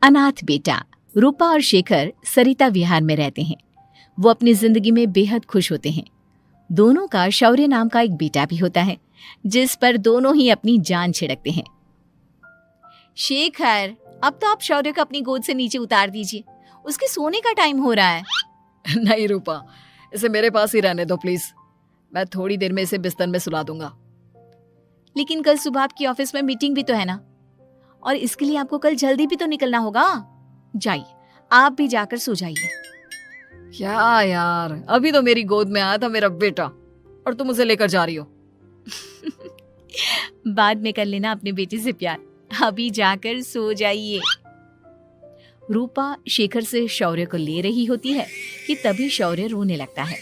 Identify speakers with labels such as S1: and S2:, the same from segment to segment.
S1: अनाथ बेटा। रूपा और शेखर सरिता विहार में रहते हैं। वो अपनी जिंदगी में बेहद खुश होते हैं। दोनों का शौर्य नाम का एक बेटा भी होता है, जिस पर दोनों ही अपनी जान छिड़कते हैं। शेखर, अब तो आप शौर्य को अपनी गोद से नीचे उतार दीजिए, उसके सोने का टाइम हो रहा है।
S2: नहीं रूपा, इसे मेरे पास ही रहने दो प्लीज। मैं थोड़ी देर में इसे बिस्तर में सुला दूंगा।
S1: लेकिन कल सुबह आपकी ऑफिस में मीटिंग भी तो है ना, और इसके लिए आपको कल जल्दी भी तो निकलना होगा। जाइए, आप भी जाकर सो जाइए।
S2: क्या यार, अभी तो मेरी गोद में आया था मेरा बेटा और तुम उसे लेकर जा रही हो।
S1: बाद में कर लेना अपने बेटे से प्यार, अभी जाकर सो जाइए। रूपा शेखर से शौर्य को ले रही होती है कि तभी शौर्य रोने लगता है।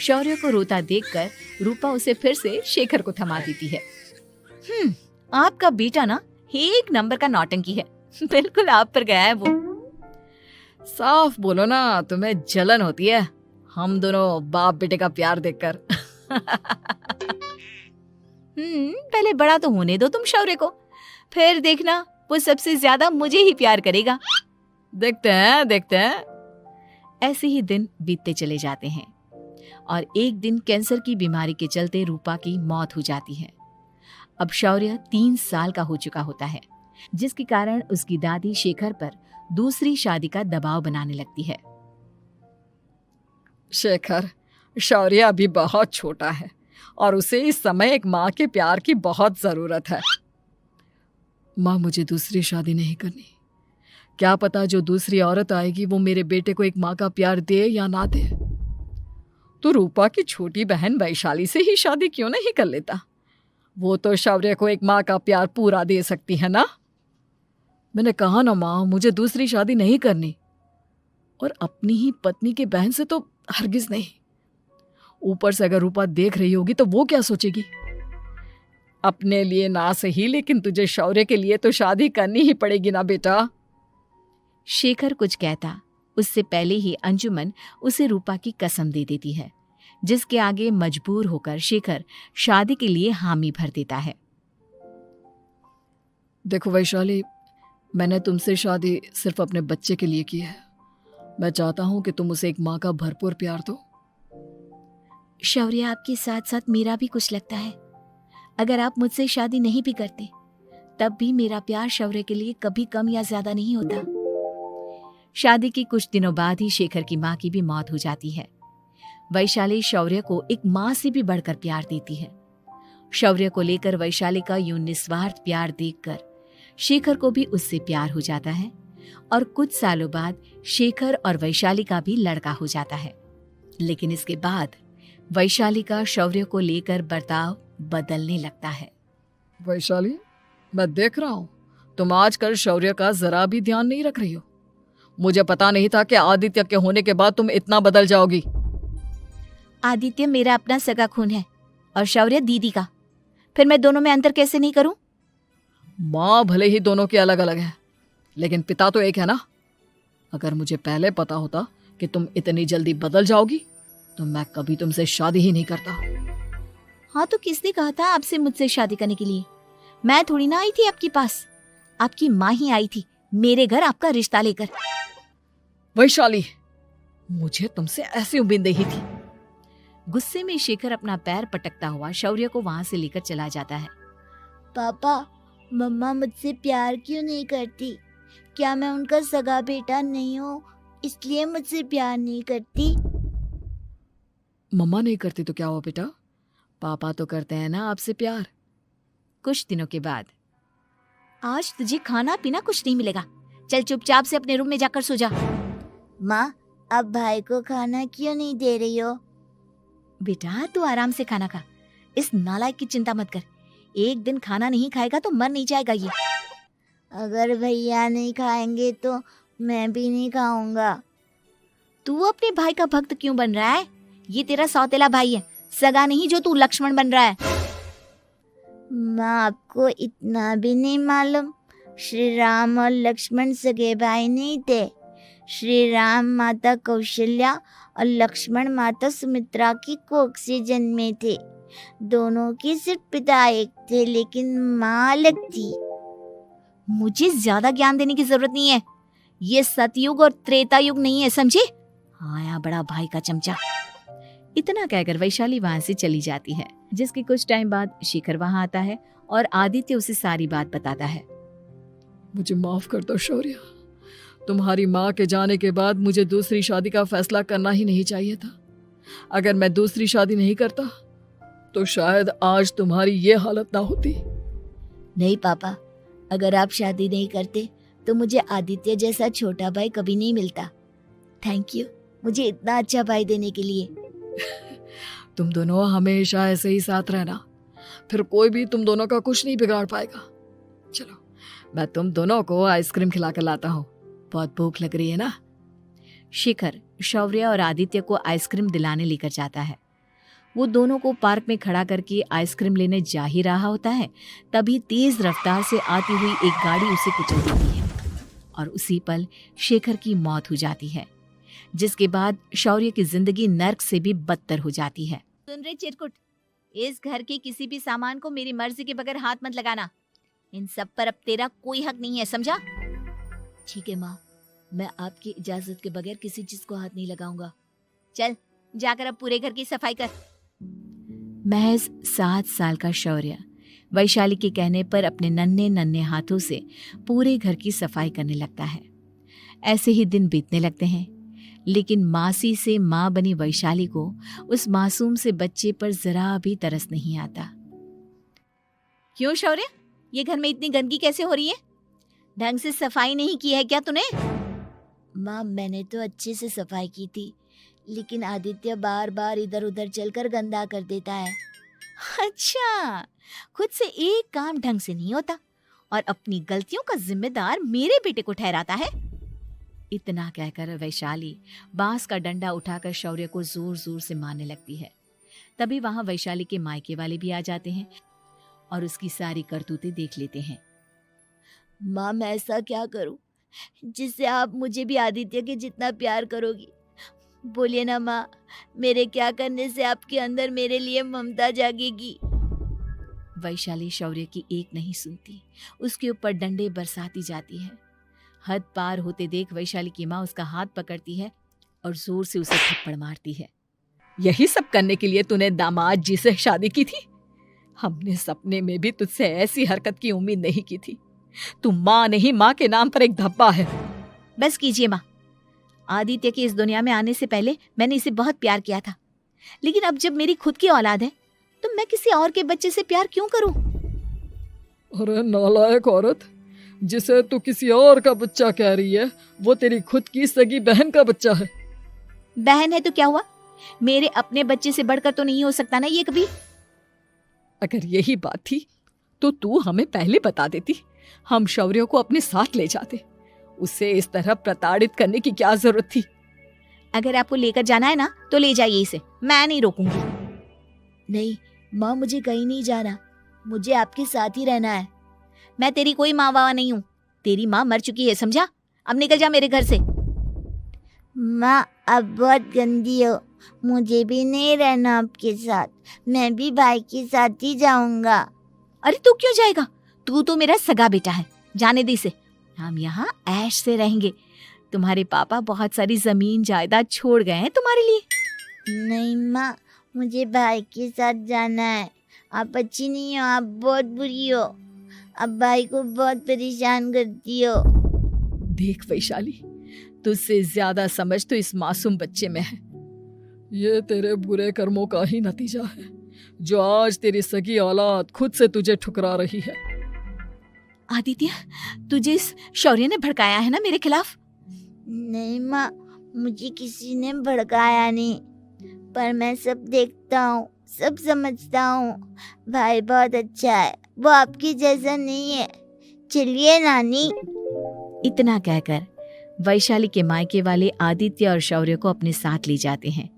S1: शौर्य को रोता देखकर रूपा उसे फिर से शेखर को थमा देती है। आपका बेटा ना एक नंबर का नौटंकी है, बिल्कुल आप पर गया है वो।
S2: साफ बोलो ना, तुम्हें जलन होती है हम दोनों बाप बेटे का प्यार देखकर।
S1: पहले बड़ा तो होने दो तुम शौर्य को, फिर देखना वो सबसे ज्यादा मुझे ही प्यार करेगा।
S2: देखते हैं।
S1: ऐसे ही दिन बीतते चले जाते हैं और एक दिन कैंसर की बीमारी के चलते रूपा की मौत हो जाती है। अब शौर्य 3 साल का हो चुका होता है, जिसके कारण उसकी दादी शेखर पर दूसरी शादी का दबाव बनाने लगती है।
S2: शेखर, शौर्य अभी बहुत छोटा है और उसे इस समय एक माँ के प्यार की बहुत जरूरत है। माँ, मुझे दूसरी शादी नहीं करनी। क्या पता जो दूसरी औरत आएगी वो मेरे बेटे को एक माँ का प्यार दे या ना दे। तो रूपा की छोटी बहन वैशाली से ही शादी क्यों नहीं कर लेता? वो तो शौर्य को एक माँ का प्यार पूरा दे सकती है ना। मैंने कहा ना माँ, मुझे दूसरी शादी नहीं करनी, और अपनी ही पत्नी के बहन से तो हरगिज नहीं। ऊपर से अगर रूपा देख रही होगी तो वो क्या सोचेगी? अपने लिए ना सही, लेकिन तुझे शौर्य के लिए तो शादी करनी ही पड़ेगी ना बेटा।
S1: शेखर कुछ कहता उससे पहले ही अंजुमन उसे रूपा की कसम दे देती है, जिसके आगे मजबूर होकर शेखर शादी के लिए हामी भर देता है।
S2: देखो वैशाली, मैंने तुमसे शादी सिर्फ अपने बच्चे के लिए की है। मैं चाहता हूं कि तुम उसे एक माँ का भरपूर प्यार दो।
S1: शौर्य, आपके साथ साथ मेरा भी कुछ लगता है। अगर आप मुझसे शादी नहीं भी करते तब भी मेरा प्यार शौर्य के लिए कभी कम या ज्यादा नहीं होता। शादी के कुछ दिनों बाद ही शेखर की माँ की भी मौत हो जाती है। वैशाली शौर्य को एक माँ से भी बढ़कर प्यार देती है। शौर्य को लेकर वैशाली का यूं निस्वार्थ प्यार देखकर शेखर को भी उससे प्यार हो जाता है और कुछ सालों बाद शेखर और वैशाली का भी लड़का हो जाता है। लेकिन इसके बाद वैशाली का शौर्य को लेकर बर्ताव बदलने लगता है।
S2: वैशाली, मैं देख रहा हूं तुम आजकल शौर्य का जरा भी ध्यान नहीं रख रही हो। मुझे पता नहीं था कि आदित्य के होने के बाद तुम इतना बदल जाओगी।
S1: आदित्य मेरा अपना सगा खून है और शौर्य दीदी का, फिर मैं दोनों में अंतर कैसे नहीं करूं?
S2: माँ भले ही दोनों की अलग अलग है, लेकिन पिता तो एक है ना। अगर मुझे पहले पता होता कि तुम इतनी जल्दी बदल जाओगी तो मैं कभी तुमसे शादी ही नहीं करता।
S1: हाँ, तो किसने कहा था आपसे मुझसे शादी करने के लिए? मैं थोड़ी ना आई थी आपके पास, आपकी माँ ही आई थी मेरे घर आपका रिश्ता लेकर।
S2: वैशाली, मुझे तुमसे ऐसी उम्मीद नहीं थी।
S1: गुस्से में शेखर अपना पैर पटकता हुआ शौर्य को वहां से लेकर चला जाता है।
S3: पापा, मम्मा मुझसे प्यार क्यों नहीं करती? क्या मैं उनका सगा बेटा नहीं हूँ इसलिए मुझसे प्यार नहीं करती?
S2: मम्मा नहीं करती तो क्या हुआ बेटा, पापा तो करते हैं ना आपसे प्यार।
S1: कुछ दिनों के बाद, आज तुझे खाना पीना कुछ नहीं मिलेगा, चल चुपचाप से अपने रूम में जाकर सो जा।
S3: माँ, अब भाई को खाना क्यों नहीं दे रही हो?
S1: बेटा तू आराम से खाना खा, इस नालायक की चिंता मत कर। एक दिन खाना नहीं खाएगा तो मर नहीं जाएगा ये।
S3: अगर भैया नहीं खाएंगे तो मैं भी नहीं खाऊंगा।
S1: तू अपने भाई का भक्त क्यों बन रहा है? ये तेरा सौतेला भाई है, सगा नहीं जो तू लक्ष्मण बन रहा है।
S3: माँ, आपको इतना भी नहीं मालूम? श्री राम और लक्ष्मण सगे भाई नहीं थे। श्री राम माता कौशल्या और लक्ष्मण माता सुमित्रा की कोख से जन्मे थे। दोनों के सिर्फ पिता एक थे लेकिन माँ अलग थी।
S1: मुझे ज्यादा ज्ञान देने की जरूरत नहीं है, ये सतयुग और त्रेता युग नहीं है, समझे? आया बड़ा भाई का चमचा। इतना कहकर वैशाली वहां से चली जाती है। जिसके कुछ टाइम बाद शिखर वहां आता है और आदित्य उसे सारी बात बताता है।
S2: मुझे माफ कर दो शौर्य, तुम्हारी माँ के जाने के बाद मुझे दूसरी शादी का फैसला करना ही नहीं चाहिए था। अगर मैं दूसरी शादी नहीं करता तो शायद आज तुम्हारी ये हालत ना होती।
S3: नहीं पापा, अगर आप शादी नहीं करते तो मुझे आदित्य जैसा छोटा भाई कभी नहीं मिलता। थैंक यू मुझे इतना अच्छा भाई देने के लिए।
S2: तुम दोनों हमेशा ऐसे ही साथ रहना, फिर कोई भी तुम दोनों का कुछ नहीं बिगाड़ पाएगा। चलो मैं तुम दोनों को आइसक्रीम खिला कर लाता हूँ, बहुत भूख लग रही है ना।
S1: शिखर शौर्य और आदित्य को आइसक्रीम दिलाने लेकर जाता है। वो दोनों को पार्क में खड़ा करके आइसक्रीम लेने जा ही रहा होता है, तभी तेज रफ्तार से आती हुई एक गाड़ी उसे कुचल देती है और उसी पल शेखर की मौत हो जाती है, जिसके बाद शौर्य की जिंदगी नर्क से भी बदतर हो जाती है। सुन रे चिरकुट, इस घर के किसी भी सामान को मेरी मर्जी के बगैर हाथ मत लगाना। इन सब पर अब तेरा कोई हक नहीं है, समझा?
S3: ठीक है माँ, मैं आपकी इजाजत के बगैर किसी चीज को हाथ नहीं लगाऊंगा।
S1: चल जाकर अब पूरे घर की सफाई कर। महज 7 साल का शौर्य वैशाली के कहने पर अपने नन्हे नन्हे हाथों से पूरे घर की सफाई करने लगता है। ऐसे ही दिन बीतने लगते हैं, लेकिन मासी से माँ बनी वैशाली को उस मासूम से बच्चे पर जरा भी तरस नहीं आता। क्यों शौर्य, ये घर में इतनी गंदगी कैसे हो रही है? ढंग से सफाई नहीं की है क्या तूने?
S3: माँ मैंने तो अच्छे से सफाई की थी, लेकिन आदित्य बार बार इधर उधर चलकर गंदा कर देता है।
S1: अच्छा, खुद से एक काम ढंग से नहीं होता और अपनी गलतियों का जिम्मेदार मेरे बेटे को ठहराता है। इतना कहकर वैशाली बांस का डंडा उठाकर शौर्य को जोर जोर से मारने लगती है। तभी वहां वैशाली के मायके वाले भी आ जाते हैं और उसकी सारी करतूतें देख लेते हैं।
S3: माँ मैं ऐसा क्या करूं जिससे आप मुझे भी आदित्य के जितना प्यार करोगी? बोलिए ना माँ, मेरे क्या करने से आपके अंदर मेरे लिए ममता जागेगी?
S1: वैशाली शौर्य की एक नहीं सुनती, उसके ऊपर डंडे बरसाती जाती है। हद पार होते देख वैशाली की माँ उसका हाथ पकड़ती है और जोर से उसे थप्पड़ मारती है।
S2: यही सब करने के लिए तूने दामाद जी से शादी की थी? हमने सपने में भी तुझसे ऐसी हरकत की उम्मीद नहीं की थी। तू माँ नहीं, माँ के नाम पर एक धब्बा है।
S1: बस कीजिए माँ, आदित्य के इस दुनिया में आने से पहले मैंने इसे बहुत प्यार किया था, लेकिन अब जब मेरी खुद की औलाद है तो मैं किसी और के बच्चे से प्यार क्यों करूं?
S2: अरे नालायक औरत, जिसे तू किसी और का बच्चा कह रही है वो तेरी खुद की सगी बहन का बच्चा है।
S1: बहन है तो क्या हुआ, मेरे अपने बच्चे से बढ़कर तो नहीं हो सकता ना ये कभी।
S2: अगर यही बात थी तो तू हमें पहले बता देती, हम शौर्य को अपने साथ ले जाते। उसे इस तरह प्रताड़ित करने की क्या जरूरत थी?
S1: अगर आपको लेकर जाना है ना तो ले जाइए इसे, मैं नहीं रोकूंगी।
S3: नहीं माँ, मुझे कहीं नहीं जाना, मुझे आपके साथ ही रहना है।
S1: मैं तेरी कोई माँ बाबा नहीं हूँ, तेरी माँ मर चुकी है, समझा? अब निकल जा मेरे घर से।
S3: माँ अब बहुत गंदी हो, मुझे भी नहीं रहना आपके साथ, मैं भी भाई के साथ ही जाऊंगा।
S1: अरे तू क्यों जाएगा, तू तो मेरा सगा बेटा है, जाने दे इसे। हम यहाँ ऐश से रहेंगे, तुम्हारे पापा बहुत सारी जमीन जायदाद छोड़ गए हैं तुम्हारे लिए।
S3: नहीं माँ, मुझे भाई के साथ जाना है। आप अच्छी नहीं हो, आप बहुत बुरी हो, आप भाई को बहुत परेशान करती हो।
S2: देख वैशाली, तुझसे ज्यादा समझ तो इस मासूम बच्चे में है। ये तेरे बुरे कर्मों का ही नतीजा है जो आज तेरी सगी औलाद खुद से तुझे ठुकरा रही है।
S1: आदित्य, तुझे इस शौर्य ने भड़काया है ना मेरे खिलाफ?
S3: नहीं माँ, मुझे किसी ने भड़काया नहीं, पर मैं सब देखता हूँ, सब समझता हूँ। भाई बहुत अच्छा है, वो आपकी जैसा नहीं है। चलिए नानी।
S1: इतना कहकर वैशाली के मायके वाले आदित्य और शौर्य को अपने साथ ले जाते हैं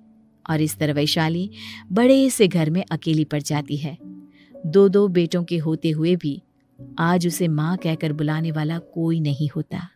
S1: और इस तरह वैशाली बड़े से घर में अकेली पड़ जाती है। 2 बेटों के होते हुए भी आज उसे माँ कहकर बुलाने वाला कोई नहीं होता।